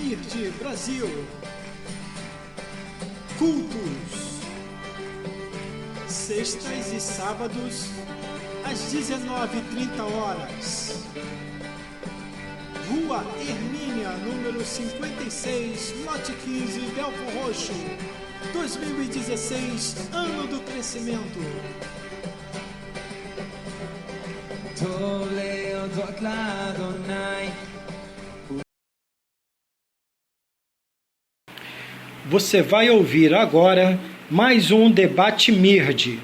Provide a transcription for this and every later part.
Mirde Brasil. Cultos. Sextas e sábados, às 19h30. Rua Hermínia, número 56, lote 15, Belfor Roxo. 2016, ano do crescimento. Você vai ouvir agora mais um debate Mirde.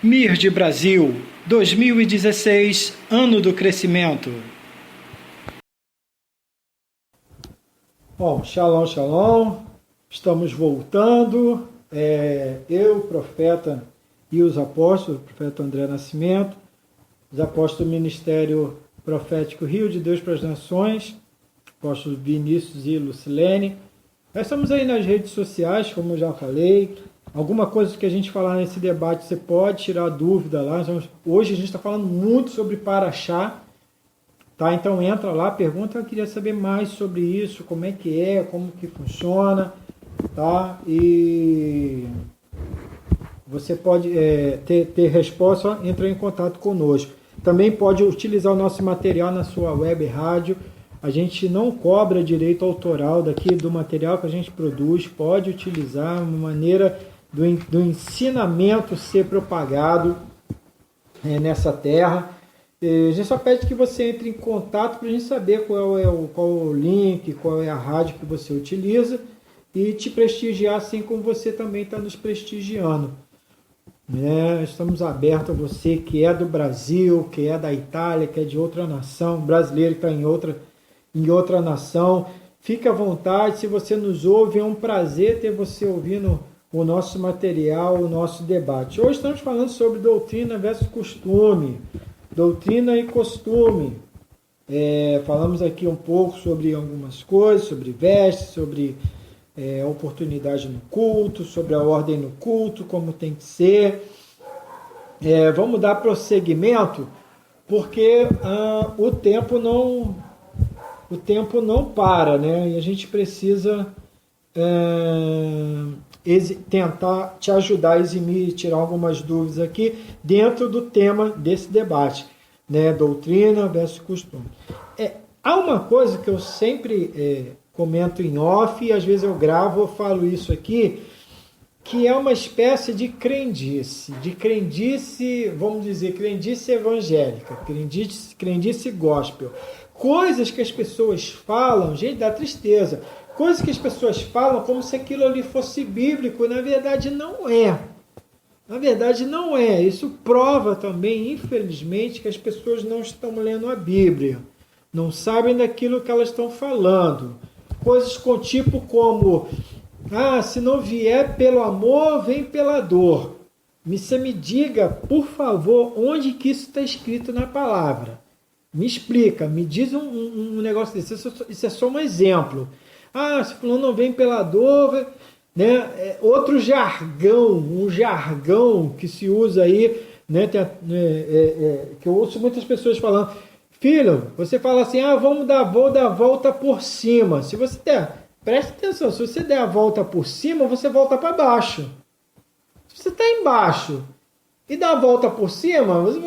Mirde Brasil, 2016, ano do crescimento. Bom, shalom, shalom. Estamos voltando. Eu, profeta, e os apóstolos, o profeta André Nascimento, os apóstolos do Ministério Profético Rio de Deus para as Nações, apóstolos Vinícius e Lucilene. Nós estamos aí nas redes sociais, como eu já falei. Alguma coisa que a gente falar nesse debate, você pode tirar dúvida lá. Hoje a gente está falando muito sobre Paraxá, tá? Então entra lá, pergunta, eu queria saber mais sobre isso, como que funciona, tá? E você pode ter resposta, entra em contato conosco. Também pode utilizar o nosso material na sua web rádio. A gente não cobra direito autoral daqui do material que a gente produz, pode utilizar uma maneira do ensinamento ser propagado nessa terra. A gente só pede que você entre em contato para a gente saber qual é o link, qual é a rádio que você utiliza e te prestigiar assim como você também está nos prestigiando. Estamos abertos a você que é do Brasil, que é da Itália, que é de outra nação, brasileiro que está em outra nação. Fique à vontade, se você nos ouve, é um prazer ter você ouvindo o nosso material, o nosso debate. Hoje estamos falando sobre doutrina versus costume, doutrina e costume. Falamos aqui um pouco sobre algumas coisas, sobre vestes, sobre oportunidade no culto, sobre a ordem no culto, como tem que ser. Vamos dar prosseguimento, porque o tempo não para, né? E a gente precisa tentar te ajudar a eximir e tirar algumas dúvidas aqui dentro do tema desse debate, né? Doutrina versus costume. Há uma coisa que eu sempre comento em off, e às vezes eu gravo, eu falo isso aqui, que é uma espécie de crendice, vamos dizer, crendice evangélica, crendice gospel. Coisas que as pessoas falam, gente, dá tristeza, coisas que as pessoas falam como se aquilo ali fosse bíblico, na verdade não é. Na verdade não é. Isso prova também, infelizmente, que as pessoas não estão lendo a Bíblia, não sabem daquilo que elas estão falando. Coisas com tipo como, se não vier pelo amor, vem pela dor. Você me diga, por favor, onde que isso está escrito na palavra. Me explica, me diz um negócio desse. Isso é só um exemplo. Se fulano não vem pela dor, né? Outro jargão, um jargão que se usa aí, né? Que eu ouço muitas pessoas falando, filho, você fala assim, vou dar a volta por cima. Se você preste atenção, se você der a volta por cima, você volta para baixo. Se você está embaixo e dá a volta por cima, você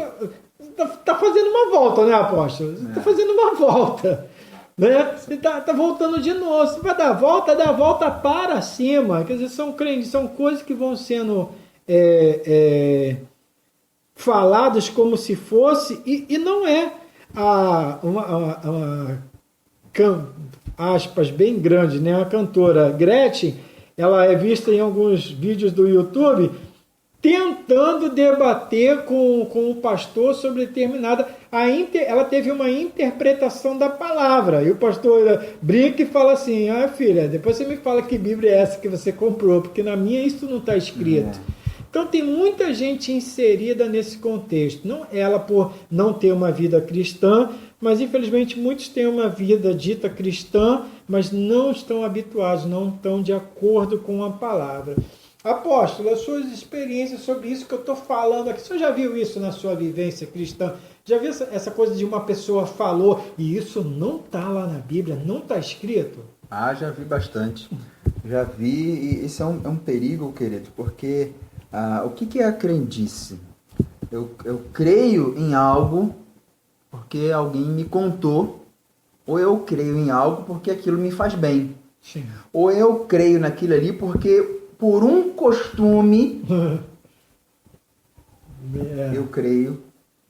está fazendo uma volta, né, apóstolo? Você está fazendo uma volta, né? Você está voltando de novo. Você vai dar a volta para cima. Quer dizer, são coisas que vão sendo faladas como se fosse, e não é aspas bem grande, né? A cantora Gretchen, ela é vista em alguns vídeos do YouTube tentando debater com o pastor sobre determinada... Ela teve uma interpretação da palavra, e o pastor brinca e fala assim, filha, depois você me fala que Bíblia é essa que você comprou, porque na minha isso não está escrito. Então tem muita gente inserida nesse contexto, não ela por não ter uma vida cristã, mas infelizmente muitos têm uma vida dita cristã, mas não estão habituados, não estão de acordo com a palavra. Apóstolo, as suas experiências sobre isso que eu estou falando aqui, você já viu isso na sua vivência cristã? Já viu essa coisa de uma pessoa falou, e isso não está lá na Bíblia, não está escrito? Ah, já vi bastante. Já vi, e isso é um perigo, querido, porque o que é a crendice? Eu creio em algo porque alguém me contou, ou eu creio em algo porque aquilo me faz bem. Sim. Ou eu creio naquilo ali porque, por um costume, eu creio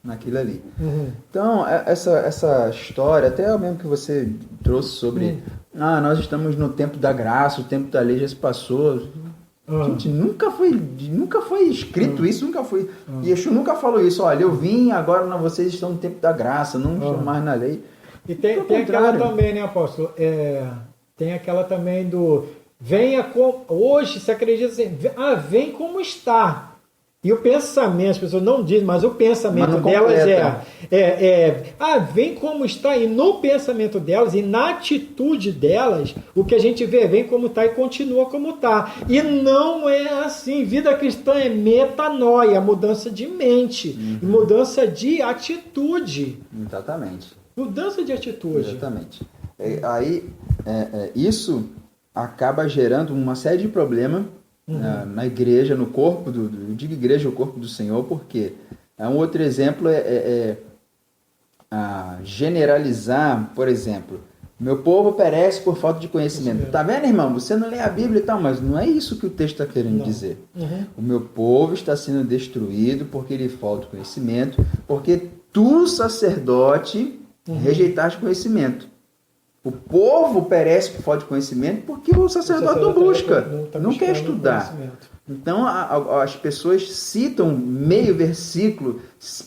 naquilo ali. Uhum. Então, essa história, até o mesmo que você trouxe sobre, nós estamos no tempo da graça, o tempo da lei já se passou. Gente, nunca foi escrito isso, nunca foi. Yeshua nunca falou isso. Olha, eu vim, agora vocês estão no tempo da graça, não estão mais na lei. E tem aquela também, né, apóstolo? Tem aquela também do venha com. Hoje se acredita assim, vem como está. E o pensamento, as pessoas não dizem, mas o pensamento delas vem como está, e no pensamento delas, e na atitude delas, o que a gente vem como está e continua como está. E não é assim. Vida cristã é metanoia, mudança de mente, e mudança de atitude. Exatamente. Mudança de atitude. Exatamente. Isso acaba gerando uma série de problemas na igreja, no corpo eu digo igreja, o corpo do Senhor, porque um outro exemplo generalizar, por exemplo, meu povo perece por falta de conhecimento. Tá vendo, irmão? Você não lê a Bíblia e tal, mas não é isso que o texto está querendo dizer. O meu povo está sendo destruído porque lhe falta conhecimento, porque tu, sacerdote, rejeitaste conhecimento. O povo perece por falta de conhecimento porque o sacerdote não busca, não quer estudar. Então as pessoas citam meio versículo,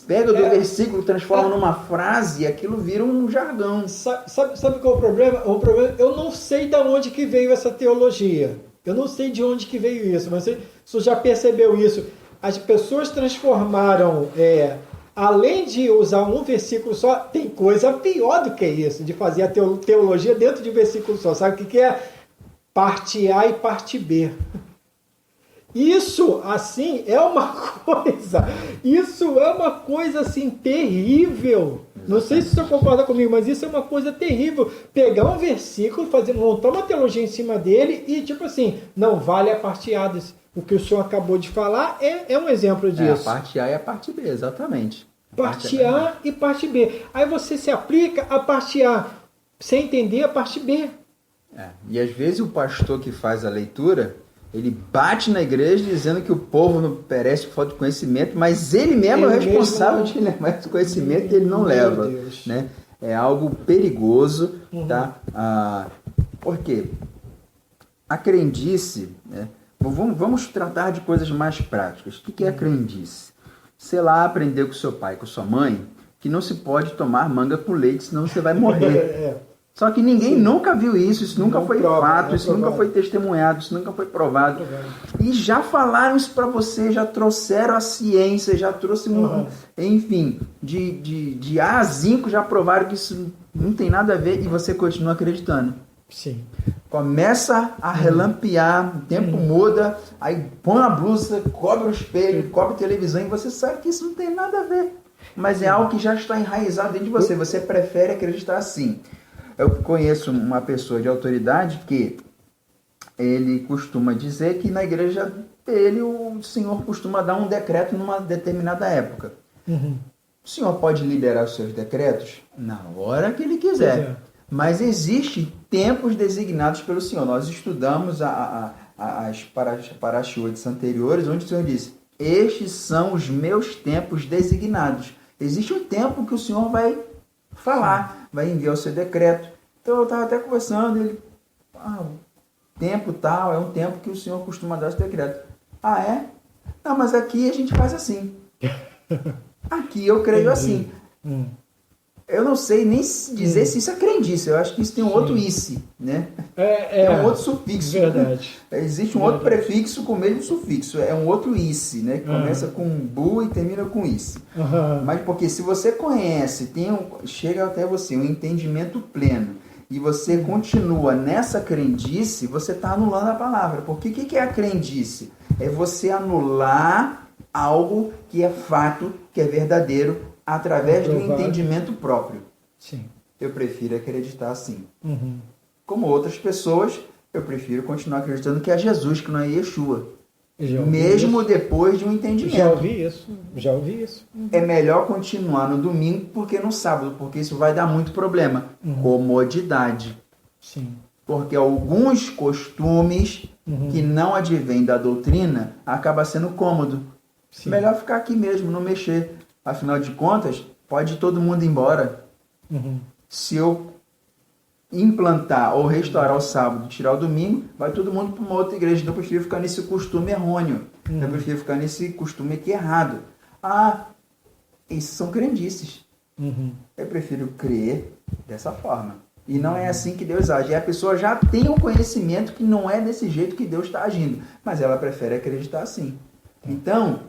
pegam do versículo, transformam numa frase e aquilo vira um jargão. Sabe qual é o problema? O problema, eu não sei de onde que veio essa teologia. Eu não sei de onde que veio isso, mas você já percebeu isso. As pessoas transformaram... além de usar um versículo só, tem coisa pior do que isso, de fazer a teologia dentro de um versículo só. Sabe o que é? Parte A e parte B. Isso, assim, é uma coisa... Isso é uma coisa, assim, terrível. Não sei se você concorda comigo, mas isso é uma coisa terrível. Pegar um versículo, montar uma teologia em cima dele e, tipo assim, não vale a parte A desse. O que o senhor acabou de falar é um exemplo disso. A parte A e a parte B, exatamente. Parte A e parte B. Aí você se aplica a parte A sem entender a parte B. E às vezes o pastor que faz a leitura, ele bate na igreja dizendo que o povo não perece por falta de conhecimento, mas ele mesmo é o responsável de levar esse conhecimento e ele não leva. Né? É algo perigoso. Tá? Por quê? A crendice... Né? Vamos tratar de coisas mais práticas. O que é a crendice? Sei lá, aprender com seu pai, com sua mãe, que não se pode tomar manga com leite, senão você vai morrer. Só que ninguém nunca viu isso nunca foi fato, isso nunca foi testemunhado, isso nunca foi provado. E já falaram isso para você, já trouxeram a ciência, já trouxe, enfim, de A a zinco, já provaram que isso não tem nada a ver e você continua acreditando. Sim. Começa a relampear, o tempo muda, aí põe a blusa, cobre o espelho, cobre a televisão e você sabe que isso não tem nada a ver. Mas é algo que já está enraizado dentro de você, você prefere acreditar assim. Eu conheço uma pessoa de autoridade que ele costuma dizer que na igreja dele o senhor costuma dar um decreto numa determinada época. O senhor pode liberar os seus decretos na hora que ele quiser. Mas existem tempos designados pelo Senhor. Nós estudamos as parashiot anteriores, onde o Senhor disse, estes são os meus tempos designados. Existe um tempo que o Senhor vai falar, vai enviar o seu decreto. Então eu estava até conversando, ele, tempo tal, é um tempo que o Senhor costuma dar esse decreto. Ah, é? Não, mas aqui a gente faz assim. Aqui eu creio assim. Eu não sei nem dizer se isso é crendice. Eu acho que isso tem um outro ice, né? É um outro sufixo. Verdade. Existe um outro prefixo com o mesmo sufixo. É um outro ice, né? Que começa com bu e termina com ice. Mas porque se você conhece, chega até você um entendimento pleno e você continua nessa crendice, você está anulando a palavra. Porque o que é a crendice? É você anular algo que é fato, que é verdadeiro, através do entendimento próprio. Sim. Eu prefiro acreditar assim. Como outras pessoas, eu prefiro continuar acreditando que é Jesus, que não é Yeshua. Já ouvi Mesmo isso. depois de um entendimento. Já ouvi isso. É melhor continuar no domingo porque no sábado, porque isso vai dar muito problema. Comodidade. Sim. Porque alguns costumes que não advêm da doutrina acaba sendo cômodo. Sim. Melhor ficar aqui mesmo, não mexer. Afinal de contas, pode todo mundo ir embora. Se eu implantar ou restaurar o sábado, tirar o domingo, vai todo mundo para uma outra igreja. Então eu prefiro ficar nesse costume errôneo. Eu prefiro ficar nesse costume aqui errado. Ah, isso são crendices. Eu prefiro crer dessa forma. E não é assim que Deus age. E a pessoa já tem o conhecimento que não é desse jeito que Deus está agindo. Mas ela prefere acreditar assim. Então,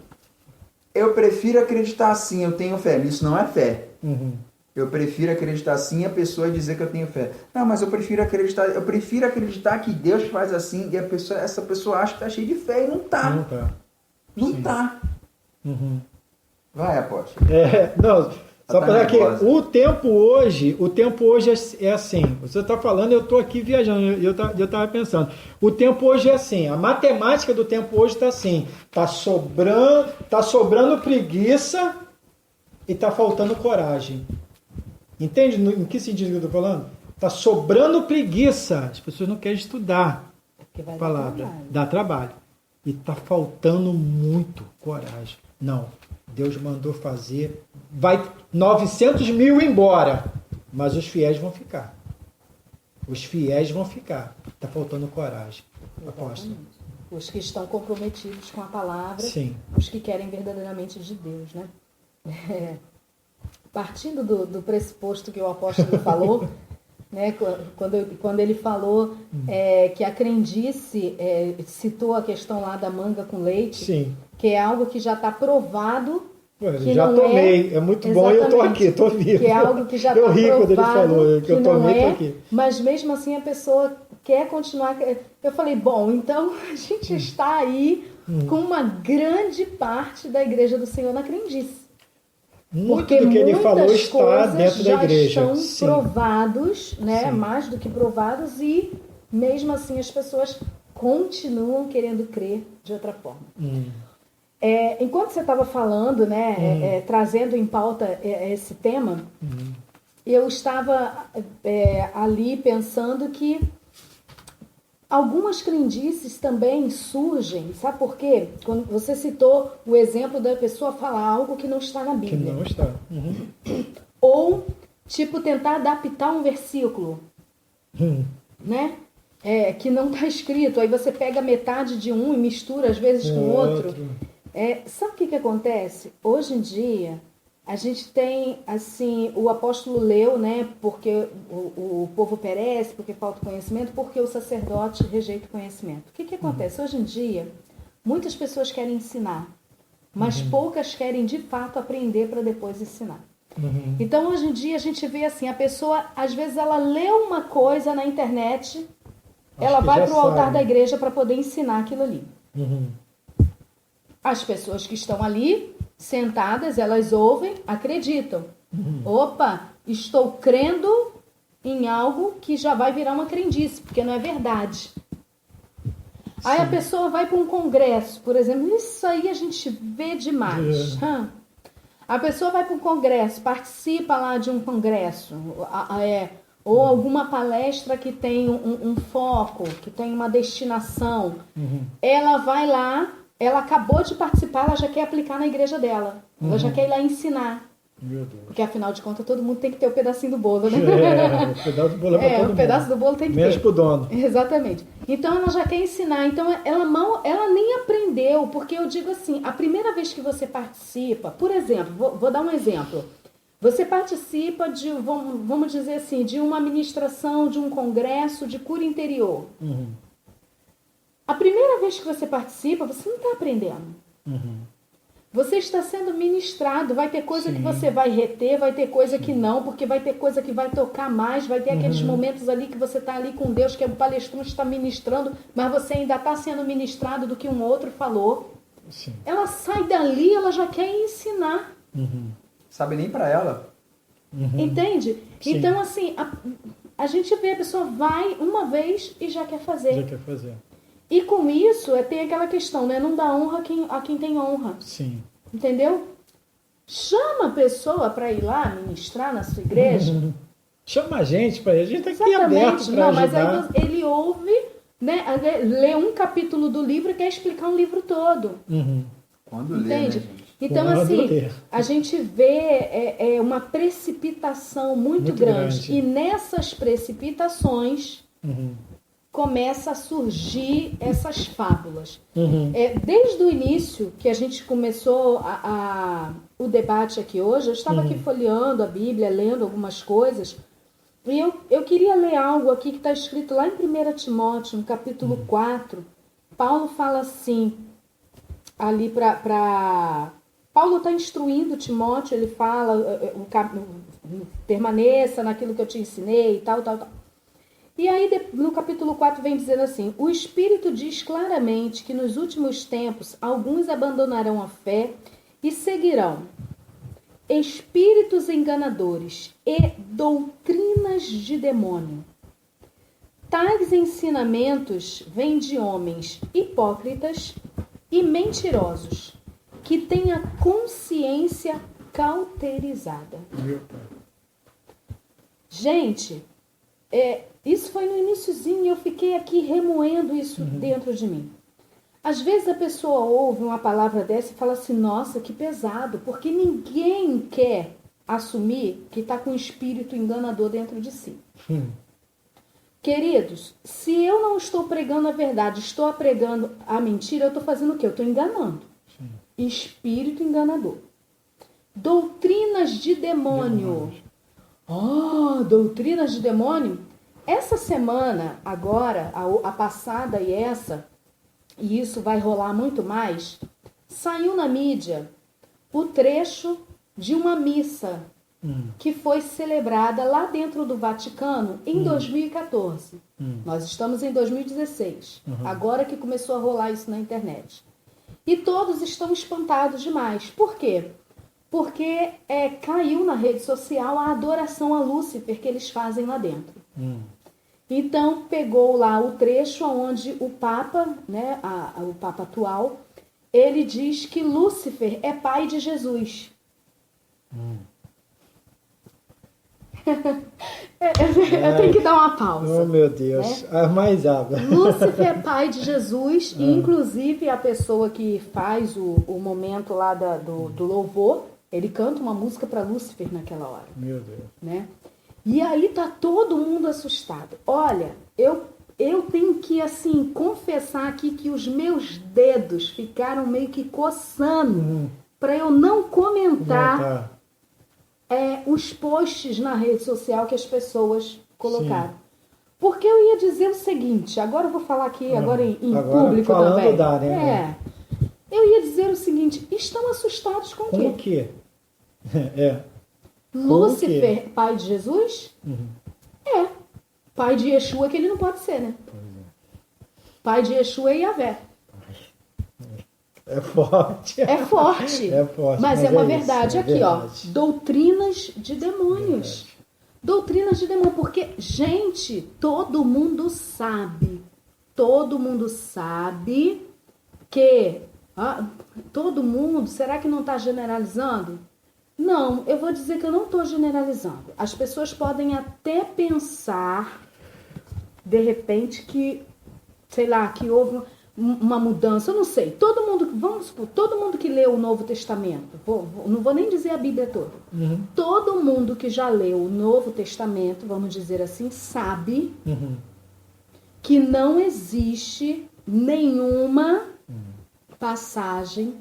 eu prefiro acreditar assim, eu tenho fé. Isso não é fé. Eu prefiro acreditar assim e a pessoa dizer que eu tenho fé. Não, mas eu prefiro acreditar que Deus faz assim e essa pessoa acha que está cheia de fé e não está. Não está. Vai, apóstolo. Não, só Tá para que nervosa. o tempo hoje é assim. Você está falando, eu estou aqui viajando, eu estava pensando. O tempo hoje é assim. A matemática do tempo hoje está assim. Tá sobrando preguiça e está faltando coragem. Entende em que sentido que eu estou falando? Está sobrando preguiça. As pessoas não querem estudar a palavra. Dá trabalho. E está faltando muito coragem. Não. Deus mandou fazer. Vai 900 mil embora. Mas os fiéis vão ficar. Os fiéis vão ficar. Está faltando coragem. Apóstolo. Os que estão comprometidos com a palavra. Sim. Os que querem verdadeiramente de Deus, né? Partindo do pressuposto que o apóstolo falou, né, quando ele falou que a crendice, citou a questão lá da manga com leite, Sim. que é algo que já está provado. Que Já não tomei, é muito bom e eu estou aqui, estou vivo. Que é algo que já está eu ri provado, quando ele falou que eu tomei, estou aqui. Mas mesmo assim a pessoa quer continuar. Eu falei, bom, então a gente está aí com uma grande parte da Igreja do Senhor na crendice. Muito Porque do que ele falou muitas está coisas dentro da já igreja. estão Sim. provados, né? Sim. Mais do que provados, e mesmo assim as pessoas continuam querendo crer de outra forma. Enquanto você estava falando, né, trazendo em pauta esse tema, eu estava ali pensando que algumas crendices também surgem, sabe por quê? Quando você citou o exemplo da pessoa falar algo que não está na Que Bíblia. não está. Ou, tipo, tentar adaptar um versículo, né? Que não está escrito. Aí você pega metade de um e mistura, às vezes, com outro. Sabe o que acontece? Hoje em dia, a gente tem, assim, o apóstolo leu, né? Porque o povo perece, porque falta conhecimento, porque o sacerdote rejeita o conhecimento. O que acontece? Hoje em dia, muitas pessoas querem ensinar, mas poucas querem, de fato, aprender para depois ensinar. Então, hoje em dia, a gente vê assim, a pessoa, às vezes, ela lê uma coisa na internet, ela vai para o altar da igreja para poder ensinar aquilo ali. As pessoas que estão ali, sentadas, elas ouvem, acreditam. Opa, estou crendo em algo que já vai virar uma crendice, porque não é verdade. Aí a pessoa vai para um congresso, por exemplo, isso aí a gente vê demais. A pessoa vai para um congresso, participa lá de um congresso, ou alguma palestra que tem um foco, que tem uma destinação. Ela vai lá, ela acabou de participar, ela já quer aplicar na igreja dela. Ela já quer ir lá ensinar. Meu Deus. Porque afinal de contas todo mundo tem que ter o pedacinho do bolo, né? O pedaço do bolo é para todo o mundo. pedaço do bolo tem que Menos ter. pro dono. Exatamente. Então ela já quer ensinar. Então ela nem aprendeu, porque eu digo assim, a primeira vez que você participa, por exemplo, vou dar um exemplo. Você participa de, vamos dizer assim, de uma ministração, de um congresso de cura interior. A primeira vez que você participa, você não está aprendendo. Você está sendo ministrado, vai ter coisa que você vai reter, vai ter coisa que não, porque vai ter coisa que vai tocar mais, vai ter aqueles momentos ali que você está ali com Deus, que o palestrante está ministrando, mas você ainda está sendo ministrado do que um outro falou. Sim. Ela sai dali, ela já quer ensinar. Sabe nem para ela. Entende? Sim. Então, assim, a gente vê, a pessoa vai uma vez e já quer fazer. Já quer fazer. E com isso, tem aquela questão, né? Não dá honra a quem tem honra. Sim. Entendeu? Chama a pessoa para ir lá ministrar na sua igreja. Chama a gente para ir. A gente está aqui aberto para Não, mas ajudar. aí ele ouve, né? Lê um capítulo do livro e quer explicar um livro todo. Quando lê, Entende? né, gente? Então, Quando assim, lê. a gente vê uma precipitação muito grande. E nessas precipitações começa a surgir essas fábulas. Desde o início que a gente começou o debate aqui hoje, eu estava aqui folheando a Bíblia, lendo algumas coisas, e eu queria ler algo aqui que está escrito lá em 1 Timóteo, no capítulo 4. Paulo fala assim, ali Paulo está instruindo Timóteo, ele fala, permaneça naquilo que eu te ensinei, e tal. E aí, no capítulo 4, vem dizendo assim: o Espírito diz claramente que nos últimos tempos alguns abandonarão a fé e seguirão espíritos enganadores e doutrinas de demônio. Tais ensinamentos vêm de homens hipócritas e mentirosos, que têm a consciência cauterizada. Gente, isso foi no iniciozinho e eu fiquei aqui remoendo isso dentro de mim. Às vezes a pessoa ouve uma palavra dessa e fala assim, nossa, que pesado, porque ninguém quer assumir que está com um espírito enganador dentro de si. Queridos, se eu não estou pregando a verdade, estou pregando a mentira, eu estou fazendo o quê? Eu estou enganando. Espírito enganador. Doutrinas de demônio. Doutrinas de demônio? Essa semana, agora, a passada e isso vai rolar muito mais, saiu na mídia o trecho de uma missa que foi celebrada lá dentro do Vaticano em 2014. Nós estamos em 2016, agora que começou a rolar isso na internet. E todos estão espantados demais. Por quê? Porque caiu na rede social a adoração a Lúcifer que eles fazem lá dentro. Então, pegou lá o trecho onde o Papa, né, o Papa atual, ele diz que Lúcifer é pai de Jesus. Eu tenho que dar uma pausa. Oh, meu Deus. Né? Mais água. Lúcifer é pai de Jesus, e inclusive a pessoa que faz o momento lá do louvor, ele canta uma música para Lúcifer naquela hora. Meu Deus. Né? E aí tá todo mundo assustado. Olha, eu tenho que, assim, confessar aqui que os meus dedos ficaram meio que coçando para eu não comentar os posts na rede social que as pessoas colocaram. Sim. Porque eu ia dizer o seguinte, agora eu vou falar aqui agora em público também. Eu ia dizer o seguinte, estão assustados com o quê? Lúcifer, pai de Jesus? Pai de Yeshua que ele não pode ser, né? Pai de Yeshua é Yahvé. É forte. É forte. Mas é uma verdade. Aqui, verdade. Ó. Doutrinas de demônios. Verdade. Doutrinas de demônios. Porque, gente, todo mundo sabe. Todo mundo sabe que... todo mundo, será que não está generalizando? Não, eu vou dizer que eu não estou generalizando. As pessoas podem até pensar, de repente, que, sei lá, que houve uma mudança, eu não sei. Todo mundo, vamos supor, todo mundo que leu o Novo Testamento, não vou nem dizer a Bíblia toda, todo mundo que já leu o Novo Testamento, vamos dizer assim, sabe que não existe nenhuma passagem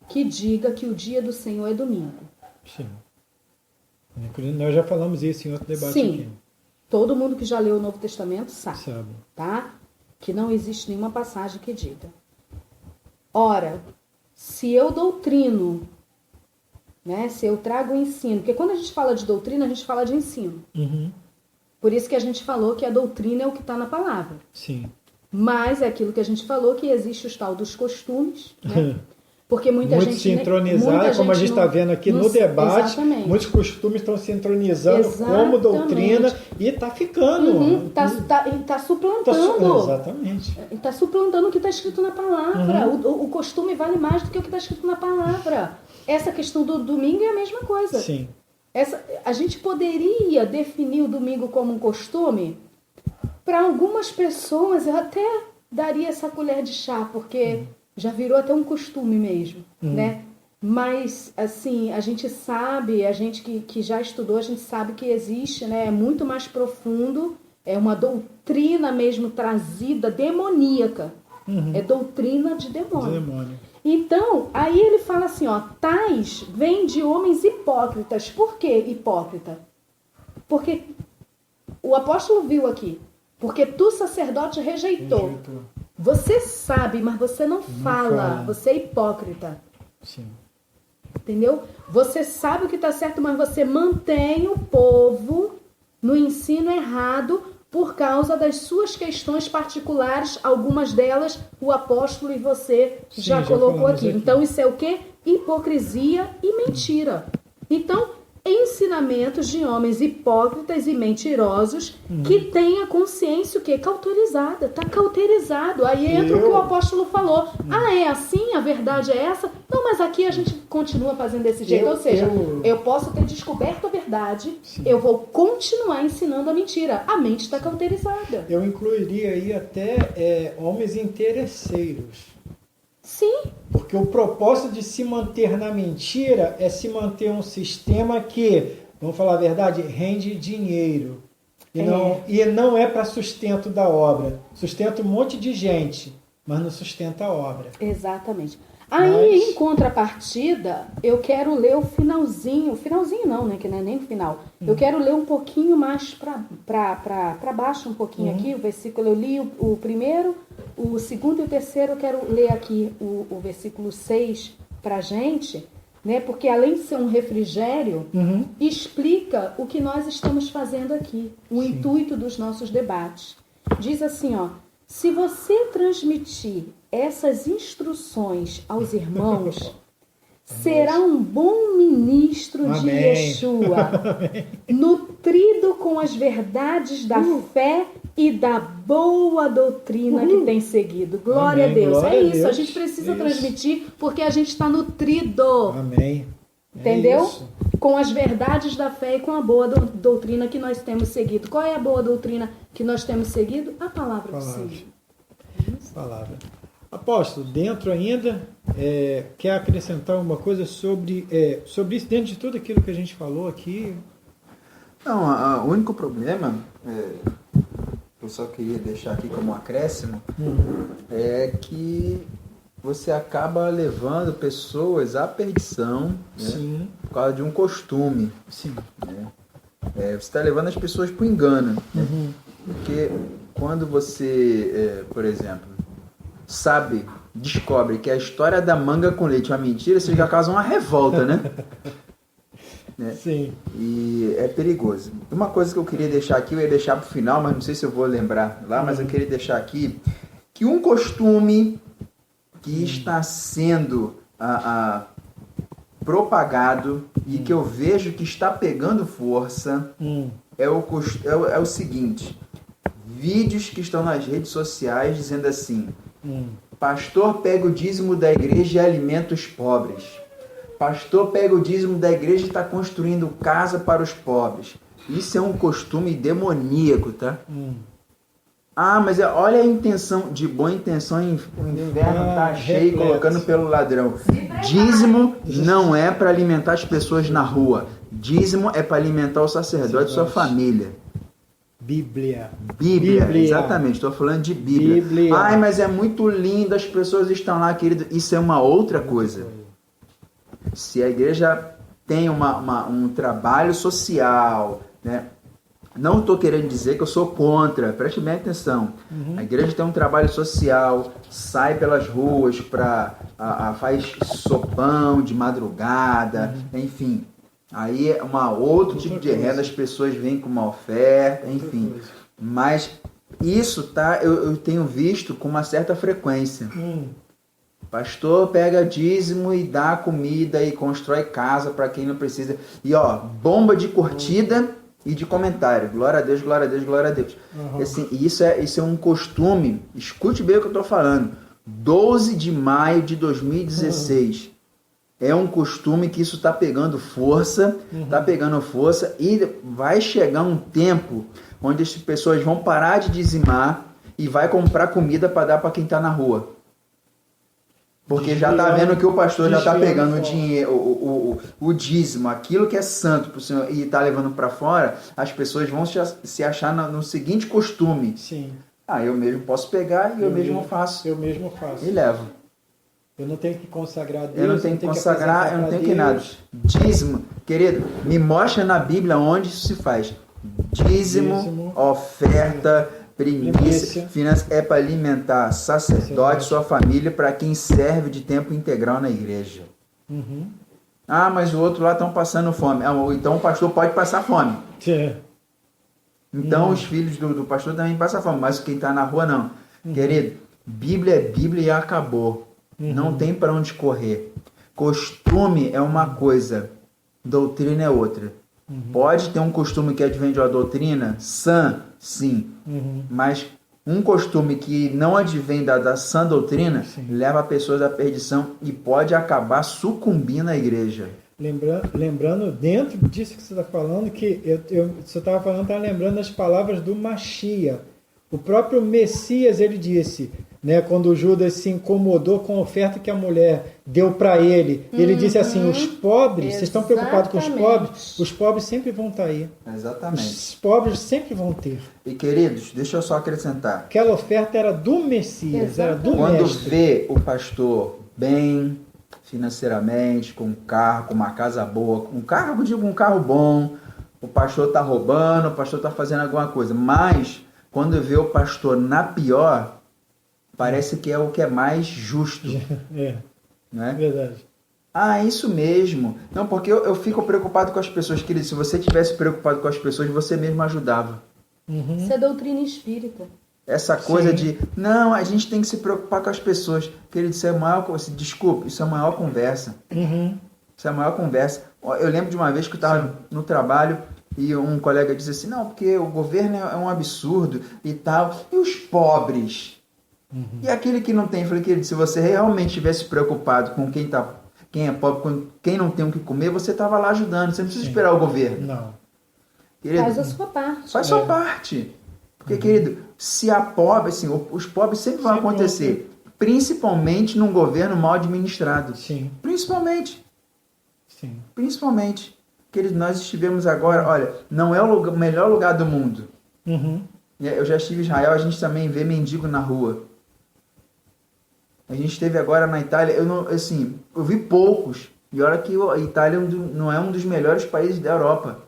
que diga que o dia do Senhor é domingo. Sim. Nós já falamos isso em outro debate. Sim. Aqui. Todo mundo que já leu o Novo Testamento sabe. Tá? Que não existe nenhuma passagem que diga. Ora, se eu doutrino, né, se eu trago o ensino, porque quando a gente fala de doutrina, a gente fala de ensino. Por isso que a gente falou que a doutrina é o que está na palavra. Sim. Mas é aquilo que a gente falou, que existe o tal dos costumes, né? Porque muita muito gente... sincronizado, muita como a gente gente está vendo aqui no debate, exatamente. muitos costumes estão sincronizando Exatamente. como doutrina e está ficando. Tá suplantando. Exatamente. Está suplantando o que está escrito na palavra. O costume vale mais do que o que está escrito na palavra. Essa questão do domingo é a mesma coisa. Sim. A gente poderia definir o domingo como um costume? Para algumas pessoas, eu até daria essa colher de chá, porque já virou até um costume mesmo, né? Mas, assim, a gente sabe, a gente que já estudou, a gente sabe que existe, né? É muito mais profundo, é uma doutrina mesmo trazida, demoníaca. É doutrina de demônio. Então, aí ele fala assim, ó, tais vêm de homens hipócritas. Por que hipócrita? Porque o apóstolo viu aqui. Porque tu, sacerdote, rejeitou. Você sabe, mas você não fala. Você é hipócrita. Sim. Entendeu? Você sabe o que está certo, mas você mantém o povo no ensino errado por causa das suas questões particulares, algumas delas o apóstolo e você já colocou aqui. Então isso é o quê? Hipocrisia e mentira. Então, ensinamentos de homens hipócritas e mentirosos que têm a consciência o quê? Cauterizada. Está cauterizado. Aí entra o que o apóstolo falou. É assim? A verdade é essa? Não, mas aqui a gente continua fazendo desse jeito. Ou seja, eu posso ter descoberto a verdade, eu vou continuar ensinando a mentira. A mente está cauterizada. Eu incluiria aí até homens interesseiros. Sim. Porque o propósito de se manter na mentira é se manter um sistema que, vamos falar a verdade, rende dinheiro. E não é para sustento da obra. Sustenta um monte de gente, mas não sustenta a obra. Exatamente. Aí, em contrapartida, eu quero ler o finalzinho. Finalzinho não, né? Que não é nem o final. Eu quero ler um pouquinho mais para baixo, um pouquinho aqui. O versículo, eu li o primeiro, o segundo e o terceiro. Eu quero ler aqui o versículo 6 para a gente, né? Porque além de ser um refrigério, explica o que nós estamos fazendo aqui. O intuito dos nossos debates. Diz assim, ó. Se você transmitir essas instruções aos irmãos, será um bom ministro de Yeshua, nutrido com as verdades da fé e da boa doutrina que tem seguido. Glória a Deus. Glória é isso, Deus. A gente precisa transmitir porque a gente está nutrido. Amém. Entendeu? Com as verdades da fé e com a boa doutrina que nós temos seguido. Qual é a boa doutrina que nós temos seguido? A palavra do Senhor. Palavra. Apóstolo, dentro ainda, quer acrescentar uma coisa sobre isso, dentro de tudo aquilo que a gente falou aqui? Não, o único problema, eu só queria deixar aqui como um acréscimo, é que você acaba levando pessoas à perdição, né, por causa de um costume. Sim. Né? Você está levando as pessoas para o engano. Né? Porque quando você, por exemplo, descobre que a história da manga com leite é uma mentira, você já causa uma revolta, né? Sim. E é perigoso. Uma coisa que eu queria deixar aqui, eu ia deixar para o final, mas não sei se eu vou lembrar lá, mas eu queria deixar aqui que um costume que está sendo propagado e que eu vejo que está pegando força é o seguinte: vídeos que estão nas redes sociais dizendo assim: pastor pega o dízimo da igreja e alimenta os pobres. Pastor pega o dízimo da igreja e está construindo casa para os pobres. Isso é um costume demoníaco, tá? Mas olha a intenção, de boa intenção, o inferno está cheio, colocando pelo ladrão. Dízimo não é para alimentar as pessoas na rua. Dízimo é para alimentar o sacerdote e sua família. Bíblia. Exatamente, estou falando de Bíblia. Mas é muito lindo, as pessoas estão lá, querido. Isso é uma outra coisa. Se a igreja tem um trabalho social, né? Não estou querendo dizer que eu sou contra, preste bem atenção. A igreja tem um trabalho social, sai pelas ruas, faz sopão de madrugada, enfim. Aí é outro tipo de renda, as pessoas vêm com uma oferta, enfim. Mas isso eu tenho visto com uma certa frequência. Pastor pega dízimo e dá comida e constrói casa para quem não precisa. E ó, bomba de curtida e de comentário. Glória a Deus, glória a Deus, glória a Deus. Uhum. Assim, isso é um costume. Escute bem o que eu estou falando. 12 de maio de 2016. É um costume que isso está pegando força. Está pegando força. E vai chegar um tempo onde as pessoas vão parar de dizimar e vai comprar comida para dar para quem está na rua. Porque já está vendo que o pastor já está pegando o dinheiro, o dízimo, aquilo que é santo pro Senhor, e está levando para fora. As pessoas vão se achar no seguinte costume. Sim. Eu mesmo posso pegar e eu mesmo faço. Eu mesmo faço. E levo. Eu não tenho que consagrar a Deus. Eu não tenho que consagrar, eu não tenho que nada. Dízimo, querido, me mostra na Bíblia onde isso se faz. Dízimo, oferta, primícia, finanças é para alimentar sacerdote, sua família, para quem serve de tempo integral na igreja. Uhum. Mas o outro lá estão passando fome. Então o pastor pode passar fome. Então os filhos do pastor também passam fome, mas quem está na rua não. Querido, Bíblia é Bíblia e acabou. Não tem para onde correr. Costume é uma coisa, doutrina é outra. Pode ter um costume que advém de uma doutrina sã, sim. Mas um costume que não advém da sã doutrina leva pessoas à perdição e pode acabar sucumbindo à igreja. Lembrando, dentro disso que você está falando, que você estava falando, estava lembrando as palavras do Machia. O próprio Messias, ele disse, né, quando o Judas se incomodou com a oferta que a mulher deu para ele, ele disse assim, os pobres, vocês estão preocupados com os pobres sempre vão estar aí. Exatamente. Os pobres sempre vão ter. E queridos, deixa eu só acrescentar. Aquela oferta era do Messias, era do Quando mestre. vê o pastor bem financeiramente, com um carro, com uma casa boa, um carro bom, o pastor está roubando, o pastor está fazendo alguma coisa, mas quando vê o pastor na pior, parece que é o que é mais justo. Não é? Verdade. Isso mesmo. Não, porque eu fico preocupado com as pessoas, querido. Se você tivesse preocupado com as pessoas, você mesmo ajudava. Isso é doutrina espírita. Essa coisa de, não, a gente tem que se preocupar com as pessoas. Querido, isso é maior, desculpa, isso é a maior conversa. Isso é a maior conversa. Eu lembro de uma vez que eu estava no trabalho e um colega disse assim, não, porque o governo é um absurdo e tal. E os pobres? E aquele que não tem? Eu falei, querido, se você realmente estivesse preocupado com quem é pobre, com quem não tem o que comer, você estava lá ajudando. Você não precisa esperar o governo. Não. Querido, Faz a sua parte. Faz sua parte. Porque, querido, se a pobre, assim, os pobres sempre vão acontecer. Principalmente num governo mal administrado. Sim. Principalmente. Sim. Principalmente. Querido, nós estivemos agora, olha, não é o melhor lugar do mundo. Eu já estive em Israel, a gente também vê mendigo na rua. A gente esteve agora na Itália, eu vi poucos. E olha que a Itália não é um dos melhores países da Europa.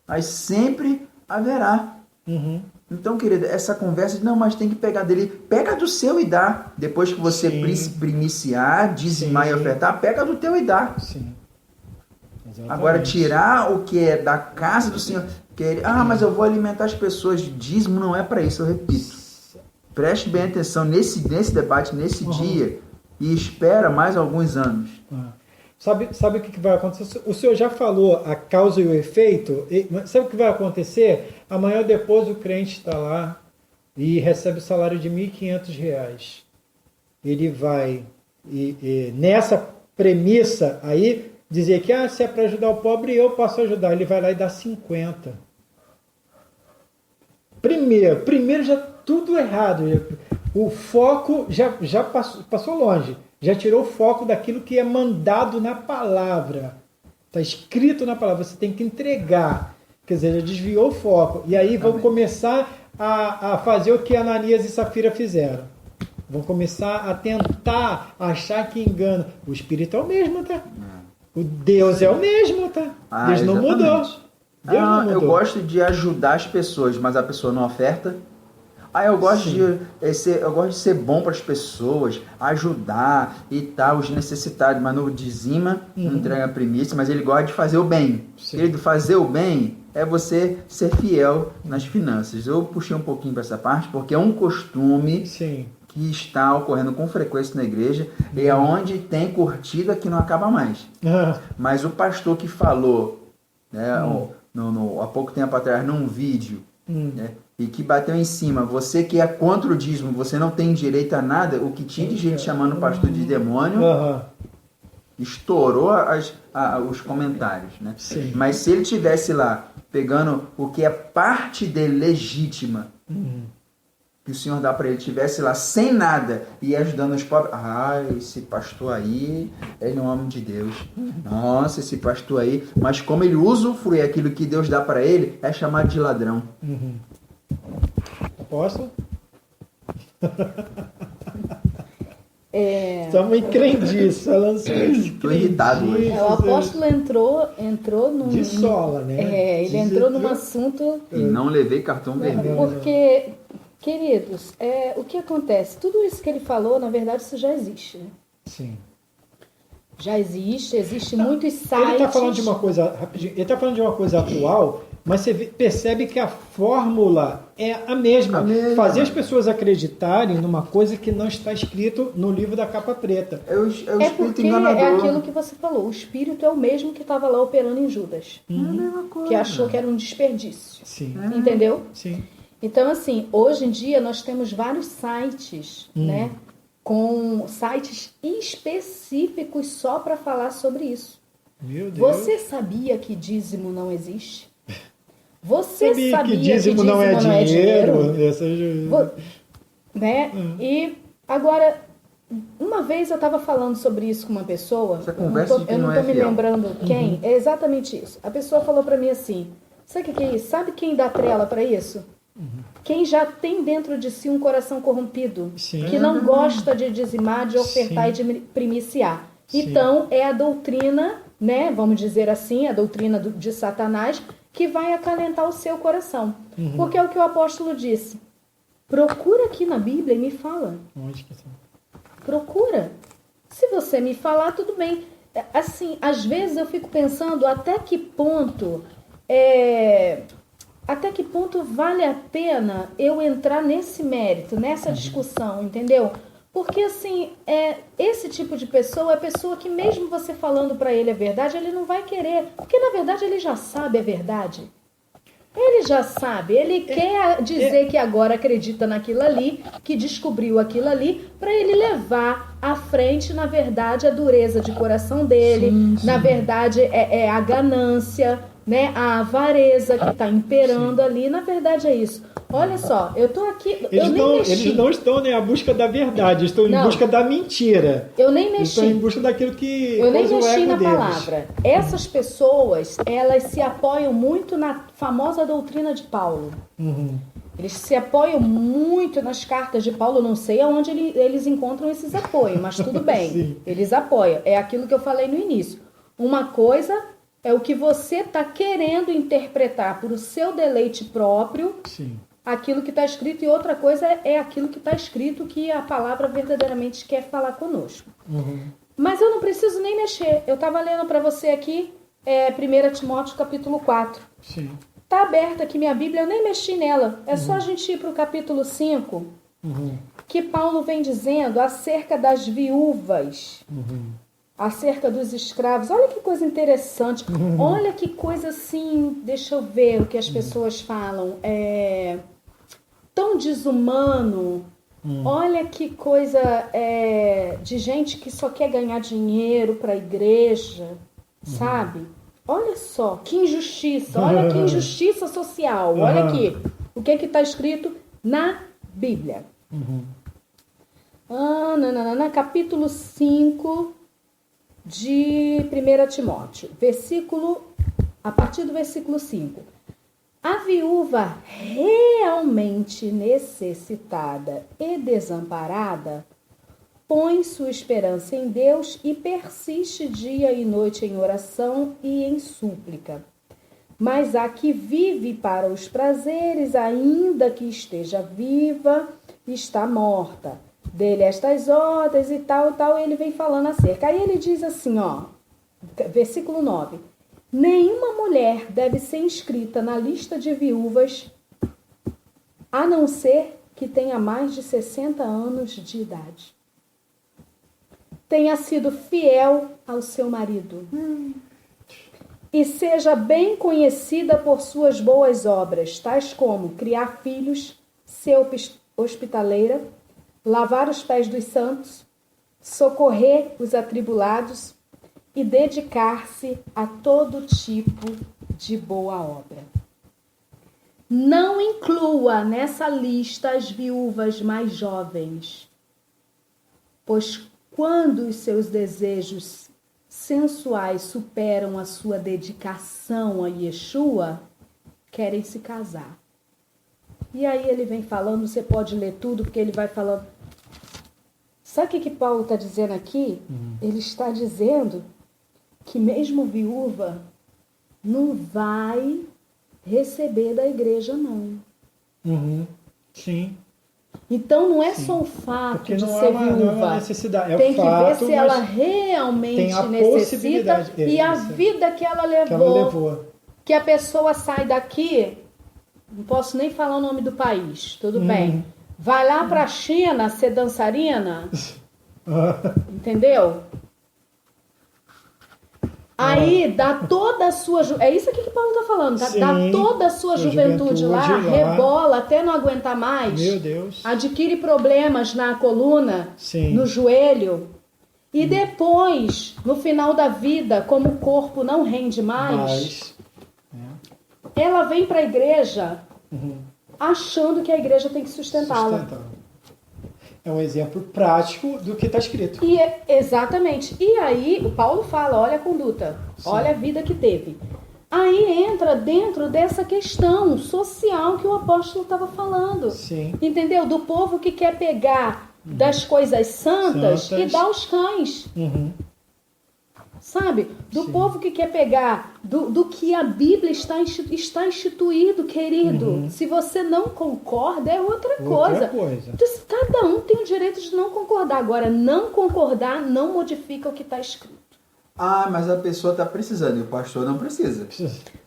Mas sempre haverá. Então, querido, essa conversa de não, mas tem que pegar dele. Pega do seu e dá. Depois que você primiciar, dizimar e ofertar, pega do teu e dá. Sim. Agora, tirar o que é da casa do Senhor. Mas eu vou alimentar as pessoas. Dízimo não é para isso, eu repito. Preste bem atenção nesse debate, nesse dia, e espera mais alguns anos. Sabe o que vai acontecer? O senhor já falou a causa e o efeito. Sabe o que vai acontecer? Amanhã ou depois o crente está lá e recebe o salário de R$ 1.500. Ele vai, nessa premissa aí, dizer que se é para ajudar o pobre, eu posso ajudar. Ele vai lá e dá 50. Primeiro já tudo errado. O foco já passou longe. Já tirou o foco daquilo que é mandado na palavra. Está escrito na palavra. Você tem que entregar. Quer dizer, já desviou o foco. E aí vão começar a fazer o que Ananias e Safira fizeram. Vão começar a tentar achar que engana. O Espírito é o mesmo, tá? O Deus é o mesmo, tá? Deus não mudou. Deus não mudou. Eu gosto de ajudar as pessoas, mas a pessoa não oferta. Eu gosto de ser bom para as pessoas, ajudar e tal, os necessitados, mas não dizima, não entrega a primícia, mas ele gosta de fazer o bem. Querido, fazer o bem é você ser fiel nas finanças. Eu puxei um pouquinho para essa parte porque é um costume Sim. que está ocorrendo com frequência na igreja e é onde tem curtida que não acaba mais. Mas o pastor que falou, né, há pouco tempo atrás, num vídeo, né, e que bateu em cima, você que é contra o dízimo, você não tem direito a nada, o que tinha de gente chamando o pastor de demônio, estourou os comentários. Né? Sim. Mas se ele tivesse lá, pegando o que é parte dele legítima, que o Senhor dá para ele, tivesse lá sem nada e ajudando os pobres, esse pastor aí, ele é um homem de Deus. Nossa, esse pastor aí, mas como ele usufrui aquilo que Deus dá para ele, é chamado de ladrão. Posso? Estamos em crendice, falando sobre isso. Estou irritado hoje. O apóstolo entrou num... De sola, né? Ele entrou num assunto... E não levei cartão vermelho. Porque, queridos, o que acontece? Tudo isso que ele falou, na verdade, isso já existe. Né? Sim. Já existe muitos sites... Ele está falando de uma coisa, rapidinho, ele está falando de uma coisa atual, mas você percebe que a fórmula é a mesma. Fazer as pessoas acreditarem numa coisa que não está escrito no livro da capa preta. É o espírito porque enganador. é aquilo que você falou. O espírito é o mesmo que estava lá operando em Judas. É a mesma coisa. Que achou que era um desperdício. Sim. Entendeu? Sim. Então, assim, hoje em dia nós temos vários sites, né? Com sites específicos só para falar sobre isso. Meu Deus. Você sabia que dízimo não existe? Você sabia que dízimo não é dinheiro? Né? E agora, uma vez eu estava falando sobre isso com uma pessoa, Essa conversa eu não é estou me fiel. lembrando quem, é exatamente isso. A pessoa falou para mim assim, sabe o que é isso? Sabe quem dá trela para isso? Quem já tem dentro de si um coração corrompido, Sim. que não gosta de dizimar, de ofertar Sim. e de primiciar. Sim. Então, é a doutrina, né, vamos dizer assim, a doutrina de Satanás, que vai acalentar o seu coração. Porque é o que o apóstolo disse. Procura aqui na Bíblia e me fala. Onde que está? Procura. Se você me falar, tudo bem. Assim, às vezes eu fico pensando até que ponto vale a pena eu entrar nesse mérito, nessa discussão, entendeu? Porque, assim, esse tipo de pessoa é pessoa que mesmo você falando para ele a verdade, ele não vai querer. Porque, na verdade, ele já sabe a verdade. Ele já sabe. Ele quer dizer que agora acredita naquilo ali, que descobriu aquilo ali, para ele levar à frente, na verdade, a dureza de coração dele. Sim. Na verdade, é a ganância, né? A avareza que está imperando ali. Na verdade, é isso. Olha só, eu tô aqui, Eles não estão à busca da verdade, estão em busca da mentira. Eu nem mexi. Estão em busca daquilo que eu nem o mexi ego na deles. palavra. Essas pessoas, elas se apoiam muito na famosa doutrina de Paulo. Eles se apoiam muito nas cartas de Paulo, não sei aonde eles encontram esses apoios, mas tudo bem, eles apoiam. É aquilo que eu falei no início. Uma coisa é o que você está querendo interpretar por o seu deleite próprio, Sim. aquilo que está escrito, e outra coisa é aquilo que está escrito que a palavra verdadeiramente quer falar conosco. Mas eu não preciso nem mexer. Eu estava lendo para você aqui 1 Timóteo capítulo 4. Sim. Está aberta aqui minha Bíblia, eu nem mexi nela. É só a gente ir para o capítulo 5, que Paulo vem dizendo acerca das viúvas, acerca dos escravos. Olha que coisa interessante. Olha que coisa assim, deixa eu ver o que as pessoas falam. Tão desumano. Olha que coisa de gente que só quer ganhar dinheiro para a igreja, sabe? Olha só, que injustiça. Olha que injustiça social. Olha aqui, o que está escrito na Bíblia. Capítulo 5 de 1 Timóteo, a partir do versículo 5. A viúva realmente necessitada e desamparada põe sua esperança em Deus e persiste dia e noite em oração e em súplica. Mas a que vive para os prazeres, ainda que esteja viva, está morta. Dele estas ordens e tal, ele vem falando acerca. Aí ele diz assim, versículo 9. Nenhuma mulher deve ser inscrita na lista de viúvas, a não ser que tenha mais de 60 anos de idade. Tenha sido fiel ao seu marido. E seja bem conhecida por suas boas obras, tais como criar filhos, ser hospitaleira, lavar os pés dos santos, socorrer os atribulados e dedicar-se a todo tipo de boa obra. Não inclua nessa lista as viúvas mais jovens, pois quando os seus desejos sensuais superam a sua dedicação a Yeshua, querem se casar. E aí ele vem falando, você pode ler tudo, porque ele vai falando. Sabe o que Paulo está dizendo aqui? Ele está dizendo que mesmo viúva não vai receber da igreja, não. Sim. Então não é só o fato porque de não ser não é viúva. uma necessidade. É Tem o que fato, ver se mas ela realmente tem a necessita possibilidade. e a Isso. vida que ela que ela levou. levou. Que a pessoa sai daqui, não posso nem falar o nome do país, tudo bem. Vai lá para a China ser dançarina, entendeu? Aí dá toda a sua... É isso aqui que Paulo está falando. Sim, dá toda a sua juventude lá, rebola até não aguentar mais. Meu Deus. Adquire problemas na coluna, Sim. no joelho. E depois, no final da vida, como o corpo não rende mais, ela vem para a igreja achando que a igreja tem que sustentá-la. É um exemplo prático do que está escrito. E exatamente. E aí o Paulo fala, olha a conduta, olha a vida que teve. Aí entra dentro dessa questão social que o apóstolo estava falando. Sim. Entendeu? Do povo que quer pegar das coisas santas e dar aos cães. Sabe? Do povo que quer pegar do que a Bíblia está instituído, querido. Se você não concorda, é outra coisa. Então, cada um tem o direito de não concordar. Agora, não concordar não modifica o que está escrito. Ah, mas a pessoa está precisando e o pastor não precisa.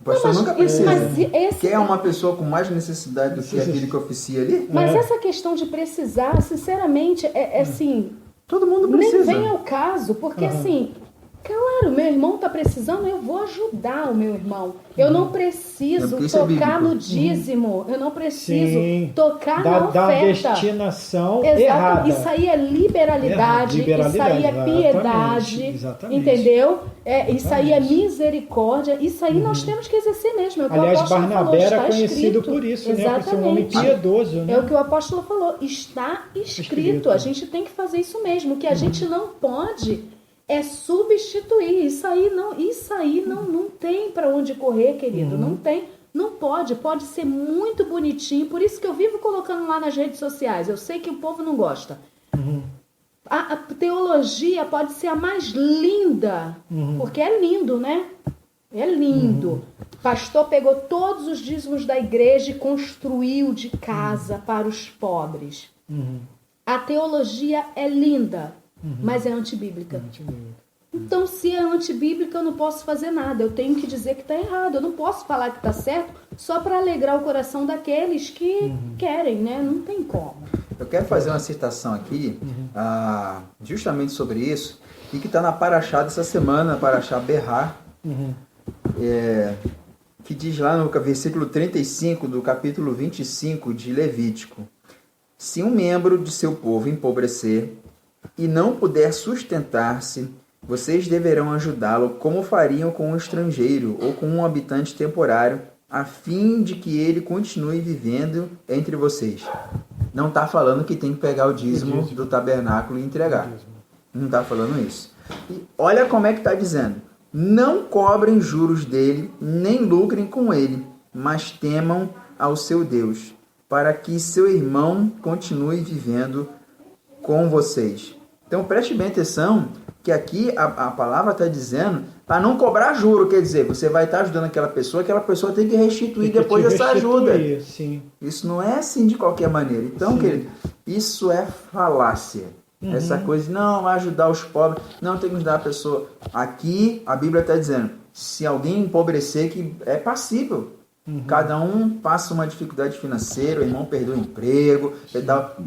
O pastor Não, nunca precisa. esse Quer uma pessoa com mais necessidade do que aquele que oficia ali? Mas essa questão de precisar, sinceramente, é assim... Todo mundo precisa. Nem vem ao caso, porque assim... Claro, meu irmão está precisando, eu vou ajudar o meu irmão. Eu não preciso tocar no dízimo, eu não preciso tocar na oferta. Da destinação errada. Isso aí é liberalidade, isso aí é piedade, entendeu? Isso aí é misericórdia, isso aí nós temos que exercer mesmo. É o que aliás, o apóstolo Barnabé falou, era conhecido por isso, né? Por ser um homem piedoso. Né? É o que o apóstolo falou, está escrito. A gente tem que fazer isso mesmo, que a gente não pode... É substituir. Isso aí não tem para onde correr, querido. Não tem, não pode. Pode ser muito bonitinho. Por isso que eu vivo colocando lá nas redes sociais. Eu sei que o povo não gosta. A teologia pode ser a mais linda, porque é lindo, né? É lindo. O pastor pegou todos os dízimos da igreja e construiu de casa para os pobres. A teologia é linda. Mas é antibíblica. Então, se é antibíblica, eu não posso fazer nada. Eu tenho que dizer que está errado. Eu não posso falar que está certo só para alegrar o coração daqueles que querem, né? Não tem como. Eu quero fazer uma citação aqui, justamente sobre isso, e que está na Paraxá dessa semana, Paraxá Berrá, que diz lá no versículo 35 do capítulo 25 de Levítico: se um membro de seu povo empobrecer e não puder sustentar-se, vocês deverão ajudá-lo como fariam com um estrangeiro ou com um habitante temporário, a fim de que ele continue vivendo entre vocês. Não está falando que tem que pegar o dízimo do tabernáculo e entregar. Não está falando isso. E olha como é que está dizendo. Não cobrem juros dele, nem lucrem com ele, mas temam ao seu Deus, para que seu irmão continue vivendo com vocês. Então preste bem atenção que aqui a palavra está dizendo para não cobrar juro, quer dizer, você vai estar ajudando aquela pessoa tem que restituir depois dessa ajuda. Sim. Isso não é assim de qualquer maneira. Então, querido, isso é falácia. Essa coisa de não vai ajudar os pobres, não tem que ajudar a pessoa. Aqui a Bíblia está dizendo, Se alguém empobrecer, que é passível. Cada um passa uma dificuldade financeira, o irmão perdeu o emprego,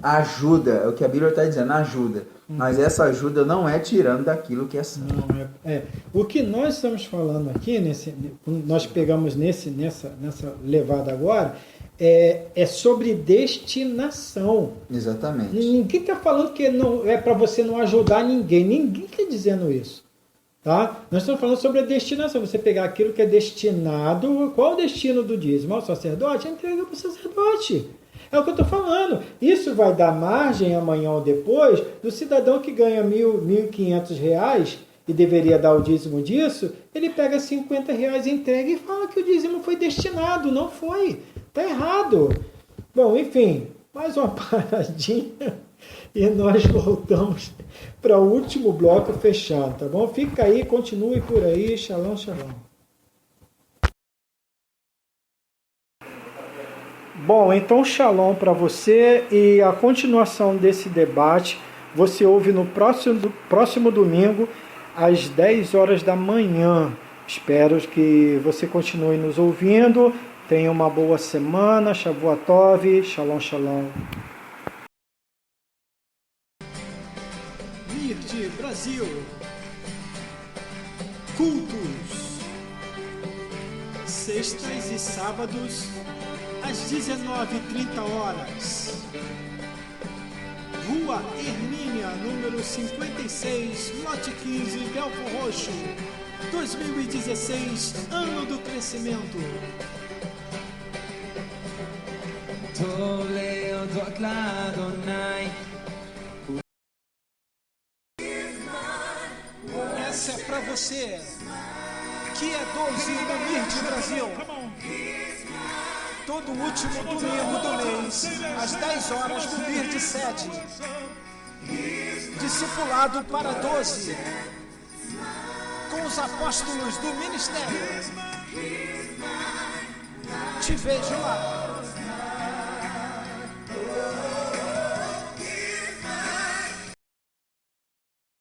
ajuda, é o que a Bíblia está dizendo, ajuda. Mas essa ajuda não é tirando daquilo que é santo. Não, o que nós estamos falando aqui, nós pegamos nessa levada agora, é sobre destinação. Exatamente. Ninguém está falando que não é para você não ajudar ninguém. Ninguém está dizendo isso. Tá? Nós estamos falando sobre a destinação. Você pegar aquilo que é destinado. Qual o destino do dízimo? Ao sacerdote? Entrega para o sacerdote. É o que eu estou falando. Isso vai dar margem amanhã ou depois do cidadão que ganha R$1.500 e deveria dar o dízimo disso. Ele pega R$50, entrega e fala que o dízimo foi destinado. Não foi. Está errado. Bom, enfim, mais uma paradinha e nós voltamos para o último bloco fechado, tá bom? Fica aí, continue por aí. Shalom, shalom. Bom, então shalom para você e a continuação desse debate você ouve no próximo domingo às 10 horas da manhã. Espero que você continue nos ouvindo. Tenha uma boa semana. Shavua Tov. Shalom, shalom. Mirte Brasil. Cultos. Sextas e sábados, às 19h30. Rua Hermínia, número 56, lote 15, Belfor Roxo. 2016, ano do crescimento. Essa é pra você, que é 12 do Mirte Brasil. Todo último domingo do mês, às 10 horas do Mirte 7. Discipulado para 12. Com os apóstolos do ministério. Te vejo lá.